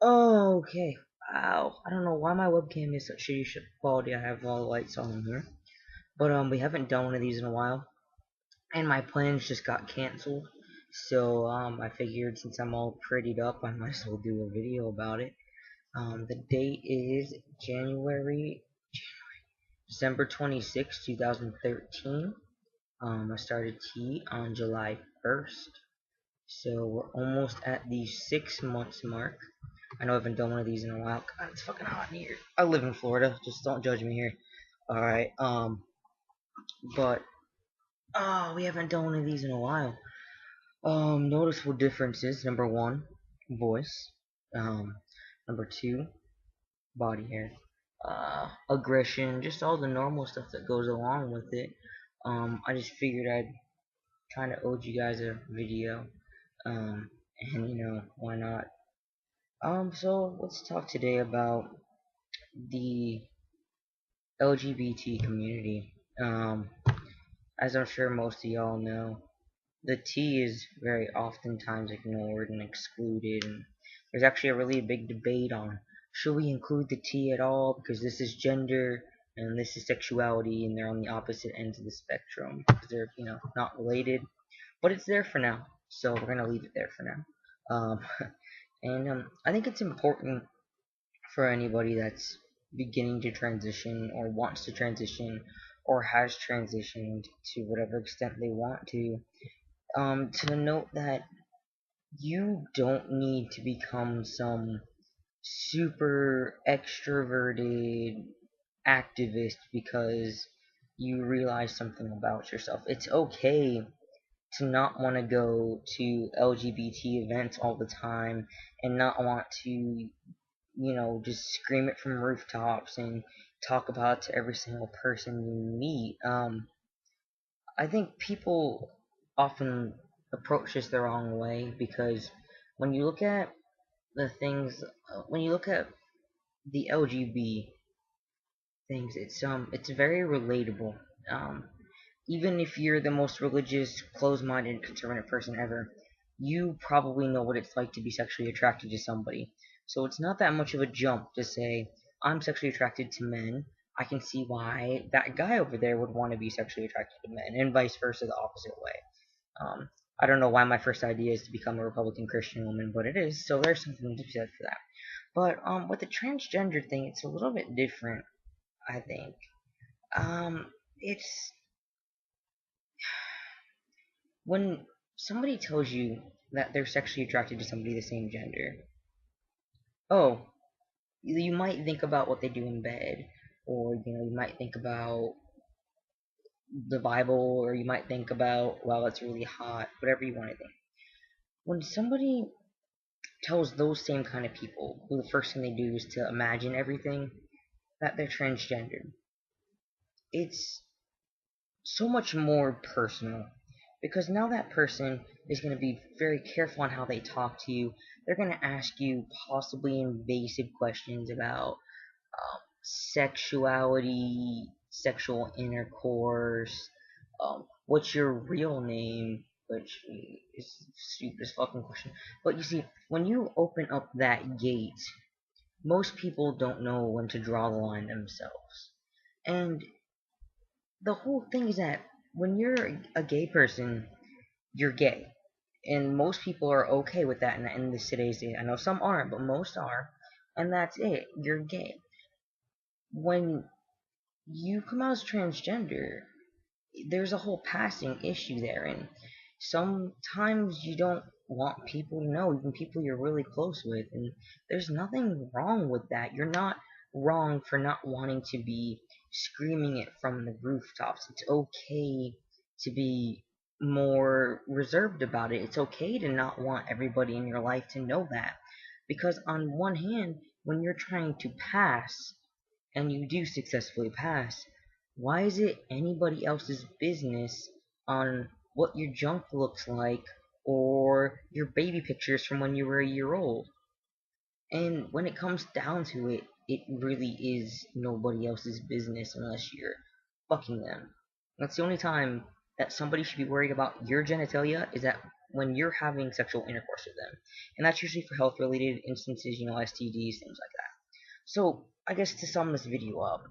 Oh, okay. Wow. I don't know why my webcam is such shitty quality. I have all the lights on here. But we haven't done one of these in a while. And my plans just got canceled. So I figured since I'm all prettied up, I might as well do a video about it. The date is December 26, 2013. I started T on July 1st. So we're almost at the 6 months mark. I know I haven't done one of these in a while. God, it's fucking hot in here. I live in Florida. Just don't judge me here. Alright, but we haven't done one of these in a while. Noticeable differences. Number one, voice. Number two, body hair. Aggression, just all the normal stuff that goes along with it. I just figured I'd kind of owed you guys a video. And why not? So let's talk today about the LGBT community. As I'm sure most of y'all know, the T is very oftentimes ignored and excluded, and there's actually a really big debate on should we include the T at all because this is gender and this is sexuality and they're on the opposite ends of the spectrum because they're not related, but it's there for now, so we're gonna leave it there for now. And I think it's important for anybody that's beginning to transition or wants to transition or has transitioned to whatever extent they want to note that you don't need to become some super extroverted activist because you realize something about yourself. It's okay to not want to go to LGBT events all the time and not want to, just scream it from rooftops and talk about it to every single person you meet. I think people often approach this the wrong way because when you look at the things, when you look at the LGB things, it's very relatable. Um, Even if you're the most religious, closed-minded, conservative person ever, you probably know what it's like to be sexually attracted to somebody. So it's not that much of a jump to say, I'm sexually attracted to men. I can see why that guy over there would want to be sexually attracted to men, and vice versa the opposite way. Um, I don't know why my first idea is to become a Republican Christian woman, but it is, so there's something to be said for that. But with the transgender thing, it's a little bit different, I think. It's when somebody tells you that they're sexually attracted to somebody of the same gender. Oh, you might think about what they do in bed, or you might think about the Bible, or you might think about, wow, that's really hot, whatever you want to think. When somebody tells those same kind of people, who the first thing they do is to imagine everything, that they're transgender, it's so much more personal because now that person is going to be very careful on how they talk to you. They're going to ask you possibly invasive questions about sexuality, sexual intercourse, what's your real name, which is the stupidest fucking question. But you see, when you open up that gate, most people don't know when to draw the line themselves. And the whole thing is that when you're a gay person, you're gay. And most people are okay with that in this today's day. I know some aren't, but most are. And that's it. You're gay. When you come out as transgender, there's a whole passing issue there. And sometimes you don't want people to know, even people you're really close with. And there's nothing wrong with that. You're not wrong for not wanting to be screaming it from the rooftops. It's okay to be more reserved about it. It's okay to not want everybody in your life to know that. Because on one hand, when you're trying to pass, and you do successfully pass, why is it anybody else's business on what your junk looks like or your baby pictures from when you were a year old? And when it comes down to it, it really is nobody else's business unless you're fucking them. That's the only time that somebody should be worried about your genitalia is at when you're having sexual intercourse with them, and that's usually for health related instances, STDs, things like that. So I guess to sum this video up,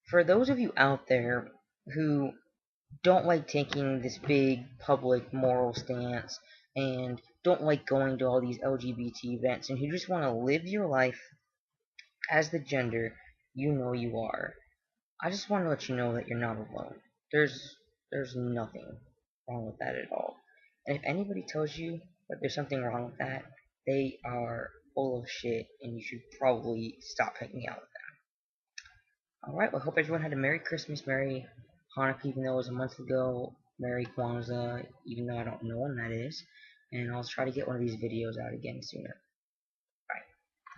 for those of you out there who don't like taking this big public moral stance and don't like going to all these LGBT events and who just want to live your life as the gender you know you are, I just want to let you know that you're not alone. There's nothing wrong with that at all. And if anybody tells you that there's something wrong with that, they are full of shit and you should probably stop hanging out with them. Alright, well I hope everyone had a Merry Christmas, Merry Hanukkah, even though it was a month ago, Merry Kwanzaa, even though I don't know when that is, and I'll try to get one of these videos out again sooner.